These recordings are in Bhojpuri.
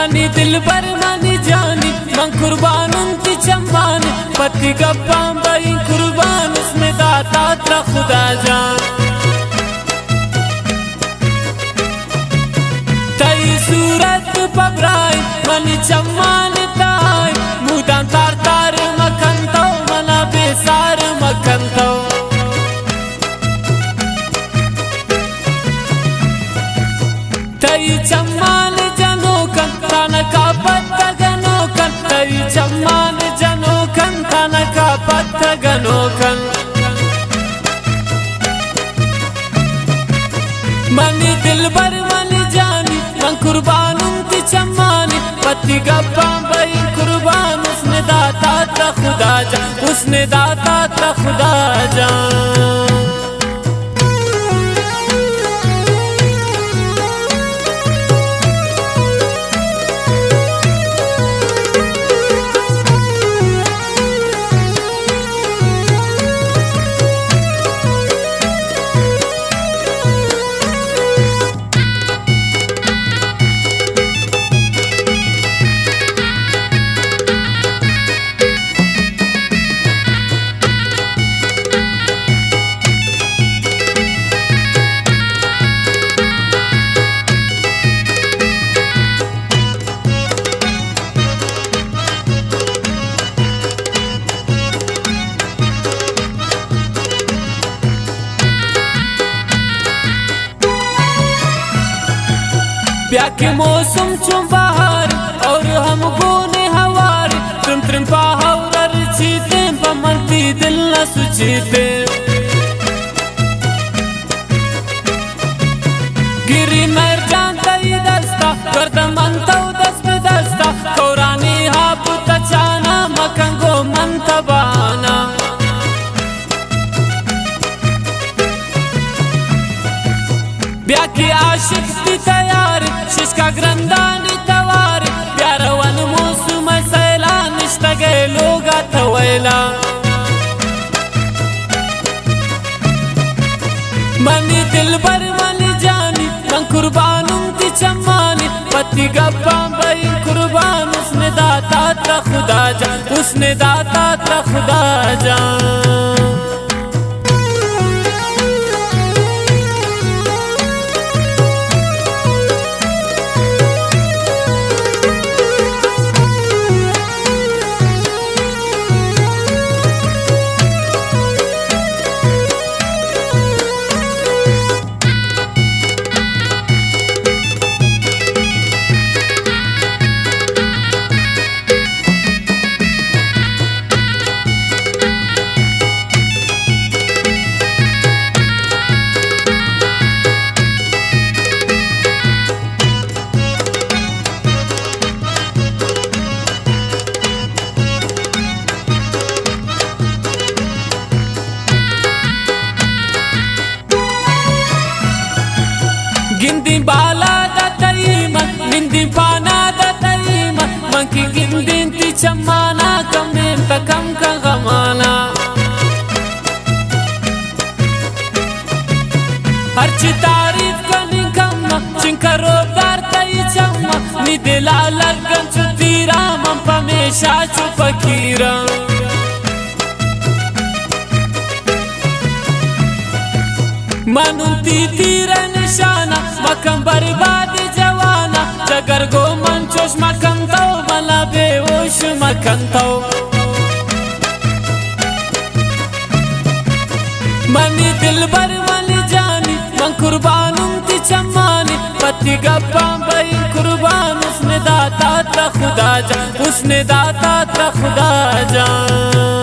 मनी दिलबर मनी जानी मन कुर्बान उनकी चंबानी पति गप्पा बई कुर्बान उसने दाता तेरा खुदा जान तई सूरत पबराई मनी चम्मान ताई मुदान तार तार मकंतो मना बेसार मकंतो तई चम्मान जनोकन तनका पत्ता गनोकन तई चम्मान जनोकन तनका पत्ता गनोकन मनी दिलबर मनी जानी मन कुर्बान उनकी चम्मानी पति गप्पा बई कुर्बान उसने दाता तेरा खुदा जान उसने दाता तेरा खुदा जान ब्याह के मौसम चुम बहार और हम गोने हवार तुम तुम पाहौर चीते पमनती दिल न सुचीते गिरी मर जानता ही दस्ता करता मनता दस में दस्ता कौरानी हाप तचाना मकंगो मनता बाना ब्याह की आशिक थी तैयार शिशका ग्रंदानी तवार प्यारा वन मौसम सैला निश्तगे लोगा तवैला मनी दिलबर मनी जानी मन कुर्बान उनकी चम्मानी पति गप्पा बई कुर्बान उसने दाता तेरा खुदा जान उसने दाता तेरा खुदा जान गिंदी बाला दतईमा निंदी पाना दतईमा मंकी गिंदी ती चम्माना कमें तकम का गमाना हरची तारीफ कनी कम्मा चिंकरो दार तई चम्मा नी दिला लगन चुतीरा मन पमेशा चुपकीरा मनुती तीर निशाना मकम बर्बादी जवाना जगर गो मंचोश मकंतो मला बेहोश मकंतो मनी दिलबर मनी जानी मन कुर्बान उनकी चम्मानी पति गप्पा बई कुर्बान उसने दाता तेरा खुदा जान उसने दाता तेरा खुदा जान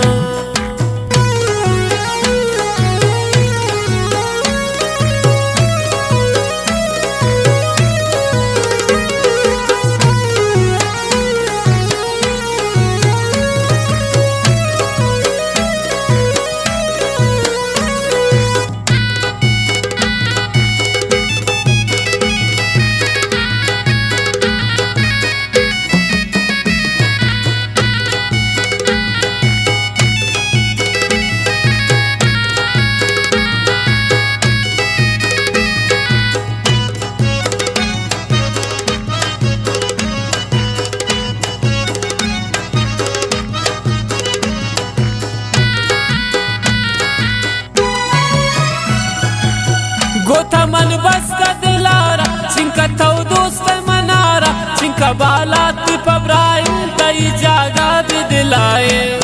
تا من بسته دلاره چینکه تو دوست مناره چینکه بالات پبرایم تای جاگا دی دلائے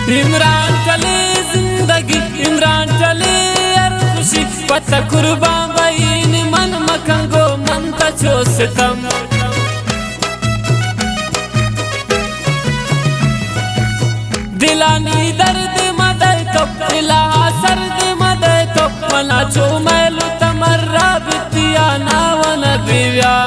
عمران چلی زندگی عمران چلی ارخوشی پتا قربان بین من مکنگو من تا چو ستم دلانی درد مدای تو دلها سرد مدای تو منا چو میلو تمر رابطیا ناوان بیویا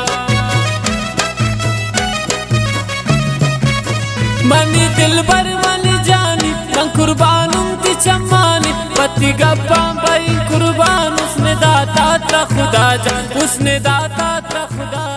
منی دل بر منی جانی من قربانم تی چمانی پتی گپا بھائی قربان اس نے داتا تا خدا جان اس نے داتا تا خدا